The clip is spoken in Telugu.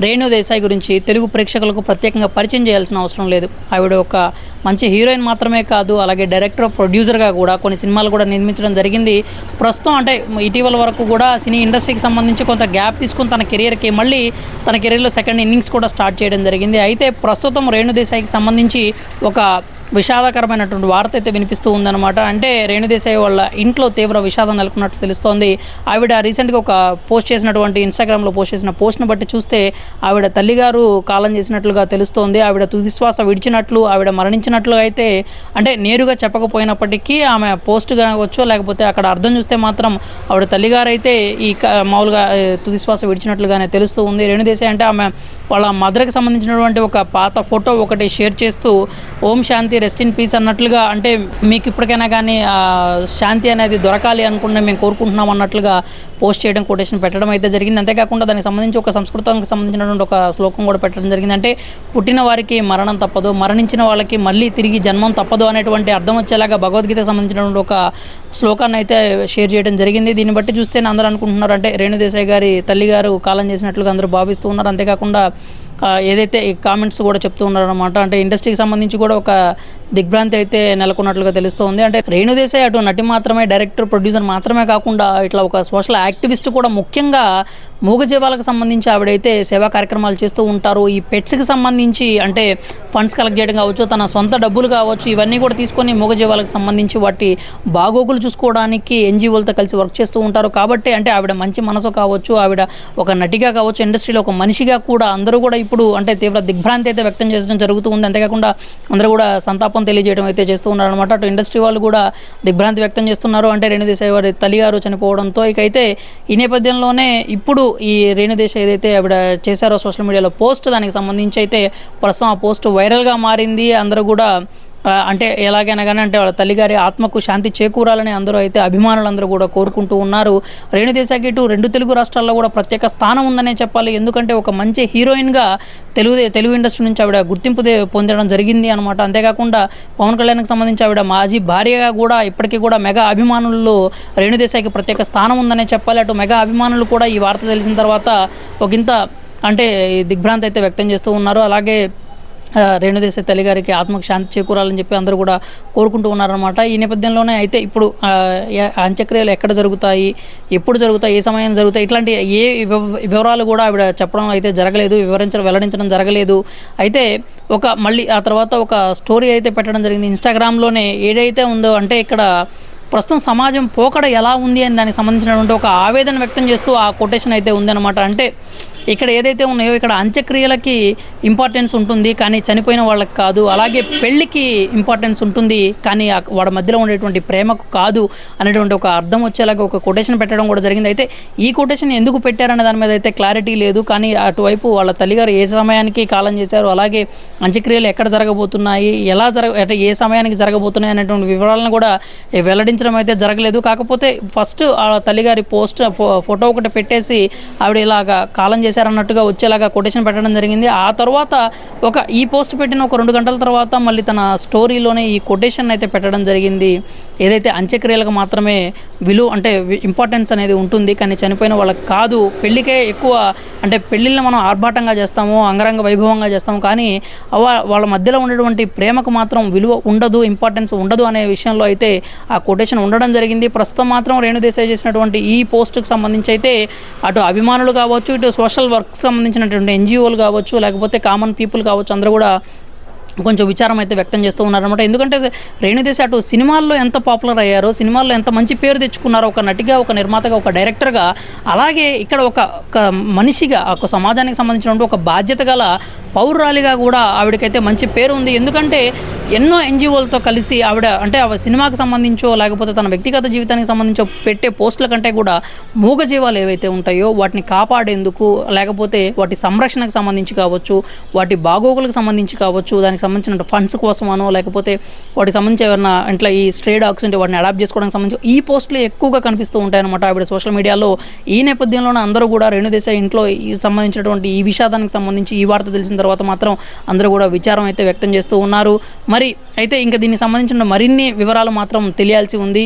రేణు దేశాయ్ గురించి తెలుగు ప్రేక్షకులకు ప్రత్యేకంగా పరిచయం చేయాల్సిన అవసరం లేదు. ఆవిడ ఒక మంచి హీరోయిన్ మాత్రమే కాదు, అలాగే డైరెక్టర్, ప్రొడ్యూసర్గా కూడా కొన్ని సినిమాలు కూడా నిర్మించడం జరిగింది. ప్రస్తుతం అంటే ఇటీవల వరకు కూడా సినీ ఇండస్ట్రీకి సంబంధించి కొంత గ్యాప్ తీసుకుని తన కెరీర్లో సెకండ్ ఇన్నింగ్స్ కూడా స్టార్ట్ చేయడం జరిగింది. అయితే ప్రస్తుతం రేణు దేశాయ్కి సంబంధించి ఒక విషాదకరమైనటువంటి వార్త అయితే వినిపిస్తూ ఉందన్నమాట. అంటే రేణు దేశాయ్ వాళ్ళ ఇంట్లో తీవ్ర విషాదం నెలకొన్నట్టు తెలుస్తోంది. ఆవిడ రీసెంట్గా ఒక పోస్ట్ చేసినటువంటి ఇన్స్టాగ్రామ్లో పోస్ట్ చేసిన పోస్ట్ని బట్టి చూస్తే ఆవిడ తల్లిగారు కాలం చేసినట్లుగా తెలుస్తోంది. ఆవిడ తుదిశ్వాస విడిచినట్లు, ఆవిడ మరణించినట్లు అయితే అంటే నేరుగా చెప్పకపోయినప్పటికీ ఆమె పోస్ట్ కావచ్చు, లేకపోతే అక్కడ అర్థం చూస్తే మాత్రం ఆవిడ తల్లిగారు అయితే మామూలుగా తుదిశ్వాస విడిచినట్లుగానే తెలుస్తూ ఉంది. రేణు దేశాయ్ అంటే ఆమె వాళ్ళ మదర్కి సంబంధించినటువంటి ఒక పాత ఫోటో ఒకటి షేర్ చేస్తూ ఓం శాంతి, రెస్ట్ ఇన్ పీస్ అన్నట్లుగా, అంటే మీకు ఇప్పటికైనా కానీ శాంతి అనేది దొరకాలి అనుకుంటే మేము కోరుకుంటున్నాం అన్నట్లుగా పోస్ట్ చేయడం, కొటేషన్ పెట్టడం అయితే జరిగింది. అంతేకాకుండా దానికి సంబంధించి ఒక సంస్కృతానికి సంబంధించినటువంటి ఒక శ్లోకం కూడా పెట్టడం జరిగింది. అంటే పుట్టిన వారికి మరణం తప్పదు, మరణించిన వాళ్ళకి మళ్ళీ తిరిగి జన్మం తప్పదు అనేటువంటి అర్థం వచ్చేలాగా భగవద్గీతకు సంబంధించినటువంటి ఒక శ్లోకాన్ని అయితే షేర్ చేయడం జరిగింది. దీన్ని బట్టి చూస్తే అందరూ అనుకుంటున్నారు అంటే రేణు దేశాయ్ గారి తల్లిగారు కాలం చేసినట్లుగా అందరూ భావిస్తూ ఉన్నారు. అంతేకాకుండా ఏదైతే ఈ కామెంట్స్ కూడా చెప్తూ ఉన్నారన్నమాట. అంటే ఇండస్ట్రీకి సంబంధించి కూడా ఒక దిగ్భ్రాంతి అయితే నెలకొన్నట్లుగా తెలుస్తోంది. అంటే రేణు దేశాయ్ అటు నటి మాత్రమే, డైరెక్టర్, ప్రొడ్యూసర్ మాత్రమే కాకుండా ఇట్లా ఒక సోషల్ యాక్టివిస్ట్ కూడా. ముఖ్యంగా మూగజీవాలకు సంబంధించి ఆవిడైతే సేవా కార్యక్రమాలు చేస్తూ ఉంటారు. ఈ పెట్స్కి సంబంధించి అంటే ఫండ్స్ కలెక్ట్ చేయడం కావచ్చు, తన సొంత డబ్బులు కావచ్చు, ఇవన్నీ కూడా తీసుకొని మూగజీవాలకు సంబంధించి వాటి బాగోగులు చూసుకోవడానికి ఎన్జిఓలతో కలిసి వర్క్ చేస్తూ ఉంటారు. కాబట్టి అంటే ఆవిడ మంచి మనసు కావచ్చు, ఆవిడ ఒక నటిగా కావచ్చు, ఇండస్ట్రీలో ఒక మనిషిగా కూడా అందరూ కూడా ఇప్పుడు అంటే తీవ్ర దిగ్భ్రాంతి అయితే వ్యక్తం చేయడం జరుగుతూ ఉంది. అంతేకాకుండా అందరూ కూడా సంతాపం తెలియజేయడం అయితే చేస్తూ ఉన్నారు అనమాట. అటు ఇండస్ట్రీ వాళ్ళు కూడా దిగ్భ్రాంతి వ్యక్తం చేస్తున్నారు. అంటే రేణు దేశాయ్ వారి తల్లిగారు చనిపోవడంతో అయితే ఈ నేపథ్యంలోనే ఇప్పుడు ఈ రేణు దేశాయ్ ఏదైతే ఆవిడ చేశారో సోషల్ మీడియాలో పోస్ట్, దానికి సంబంధించి అయితే ప్రస్తుతం ఆ పోస్ట్ వైరల్గా మారింది. అందరూ కూడా అంటే ఎలాగైనా కానీ అంటే వాళ్ళ తల్లిగారి ఆత్మకు శాంతి చేకూరాలని అందరూ అయితే అభిమానులందరూ కూడా కోరుకుంటూ ఉన్నారు. రేణు దేశాయ్కి ఇటు రెండు తెలుగు రాష్ట్రాల్లో కూడా ప్రత్యేక స్థానం ఉందనే చెప్పాలి. ఎందుకంటే ఒక మంచి హీరోయిన్గా తెలుగు ఇండస్ట్రీ నుంచి ఆవిడ గుర్తింపు పొందడం జరిగింది అనమాట. అంతేకాకుండా పవన్ కళ్యాణ్కి సంబంధించి ఆవిడ మాజీ భార్యగా కూడా ఇప్పటికీ కూడా మెగా అభిమానుల్లో రేణు దేశాయ్కి ప్రత్యేక స్థానం ఉందనే చెప్పాలి. అటు మెగా అభిమానులు కూడా ఈ వార్త తెలిసిన తర్వాత ఒకంత అంటే దిగ్భ్రాంతి అయితే వ్యక్తం చేస్తూ ఉన్నారు. అలాగే రేణు దేశాయ్ తల్లిగారికి ఆత్మకు శాంతి చేకూరాలని చెప్పి అందరూ కూడా కోరుకుంటూ ఉన్నారన్నమాట. ఈ నేపథ్యంలోనే అయితే ఇప్పుడు అంత్యక్రియలు ఎక్కడ జరుగుతాయి, ఎప్పుడు జరుగుతాయి, ఏ సమయం జరుగుతాయి, ఇట్లాంటి ఏ వివరాలు కూడా ఆవిడ చెప్పడం అయితే జరగలేదు, వెల్లడించడం జరగలేదు. అయితే మళ్ళీ ఆ తర్వాత ఒక స్టోరీ అయితే పెట్టడం జరిగింది ఇన్స్టాగ్రామ్లోనే. ఏదైతే ఉందో అంటే ఇక్కడ ప్రస్తుతం సమాజం పోకడ ఎలా ఉంది అని దానికి సంబంధించినటువంటి ఒక ఆవేదన వ్యక్తం చేస్తూ ఆ కొటేషన్ అయితే ఉందన్నమాట. అంటే ఇక్కడ ఏదైతే ఉన్నాయో ఇక్కడ అంత్యక్రియలకి ఇంపార్టెన్స్ ఉంటుంది, కానీ చనిపోయిన వాళ్ళకి కాదు. అలాగే పెళ్ళికి ఇంపార్టెన్స్ ఉంటుంది, కానీ వాడి మధ్యలో ఉండేటువంటి ప్రేమకు కాదు అనేటువంటి ఒక అర్థం వచ్చేలాగా ఒక కొటేషన్ పెట్టడం కూడా జరిగింది. అయితే ఈ కొటేషన్ ఎందుకు పెట్టారనే దాని మీద అయితే క్లారిటీ లేదు. కానీ అటువైపు వాళ్ళ తల్లిగారు ఏ సమయానికి కాలం చేశారు, అలాగే అంత్యక్రియలు ఎక్కడ జరగబోతున్నాయి, అంటే ఏ సమయానికి జరగబోతున్నాయి అనేటువంటి వివరాలను కూడా వెల్లడించడం అయితే జరగలేదు. కాకపోతే ఫస్ట్ ఆ తల్లిగారి ఫోటో ఒకటి పెట్టేసి ఆవిడ ఇలాగా కాలం అన్నట్టుగా వచ్చేలాగా కొటేషన్ పెట్టడం జరిగింది. ఆ తర్వాత ఈ పోస్ట్ పెట్టిన ఒక 2 గంటల తర్వాత మళ్ళీ తన స్టోరీలోనే ఈ కొటేషన్ అయితే పెట్టడం జరిగింది. ఏదైతే అంత్యక్రియలకు మాత్రమే అంటే ఇంపార్టెన్స్ అనేది ఉంటుంది, కానీ చనిపోయిన వాళ్ళకి కాదు. పెళ్ళికే ఎక్కువ అంటే పెళ్ళిళ్ళని మనం ఆర్భాటంగా చేస్తాము, అంగరంగ వైభవంగా చేస్తాము, కానీ వాళ్ళ మధ్యలో ఉండేటువంటి ప్రేమకు మాత్రం విలువ ఉండదు, ఇంపార్టెన్స్ ఉండదు అనే విషయంలో అయితే ఆ కొటేషన్ ఉండడం జరిగింది. ప్రస్తుతం మాత్రం రేణు దేశాయ్ చేసినటువంటి ఈ పోస్ట్కి సంబంధించి అయితే అటు అభిమానులు కావచ్చు, ఇటు సోషల్ వర్క్ సంబంధించినటువంటి ఎన్జిఓలు కావచ్చు, లేకపోతే కామన్ పీపుల్ కావచ్చు, అందరూ కూడా కొంచెం విచారం అయితే వ్యక్తం చేస్తూ ఉన్నారనమాట. ఎందుకంటే రేణు దేశాయ్ అటు సినిమాల్లో ఎంత పాపులర్ అయ్యారో, సినిమాల్లో ఎంత మంచి పేరు తెచ్చుకున్నారో, ఒక నటిగా, ఒక నిర్మాతగా, ఒక డైరెక్టర్గా, అలాగే ఇక్కడ ఒక మనిషిగా, ఒక సమాజానికి సంబంధించినటువంటి ఒక బాధ్యత గల పౌరురాలిగా కూడా ఆవిడకైతే మంచి పేరు ఉంది. ఎందుకంటే ఎన్నో ఎన్జిఓలతో కలిసి ఆవిడ అంటే సినిమాకి సంబంధించో లేకపోతే తన వ్యక్తిగత జీవితానికి సంబంధించో పెట్టే పోస్టుల కంటే కూడా మూగజీవాలు ఏవైతే ఉంటాయో వాటిని కాపాడేందుకు, లేకపోతే వాటి సంరక్షణకు సంబంధించి కావచ్చు, వాటి బాగోగులకు సంబంధించి కావచ్చు, దానికి సంబంధించిన ఫండ్స్ కోసమనో, లేకపోతే వాటికి సంబంధించి ఎవరైనా ఇంట్లో ఈ స్ట్రే డాగ్స్ ఉంటే వాటిని అడాప్ట్ చేసుకోవడానికి సంబంధించి ఈ పోస్టులు ఎక్కువగా కనిపిస్తూ ఉంటాయన్నమాట ఆవిడ సోషల్ మీడియాలో. ఈ నేపథ్యంలోనే అందరూ కూడా రేణు దేశాయ్ ఇంట్లో సంబంధించినటువంటి ఈ విషాదానికి సంబంధించి ఈ వార్త తెలిసిన తర్వాత మాత్రం అందరూ కూడా విచారం అయితే వ్యక్తం చేస్తూ ఉన్నారు. మరి అయితే ఇంకా దీనికి సంబంధించిన మరిన్ని వివరాలు మాత్రం తెలియాల్సి ఉంది.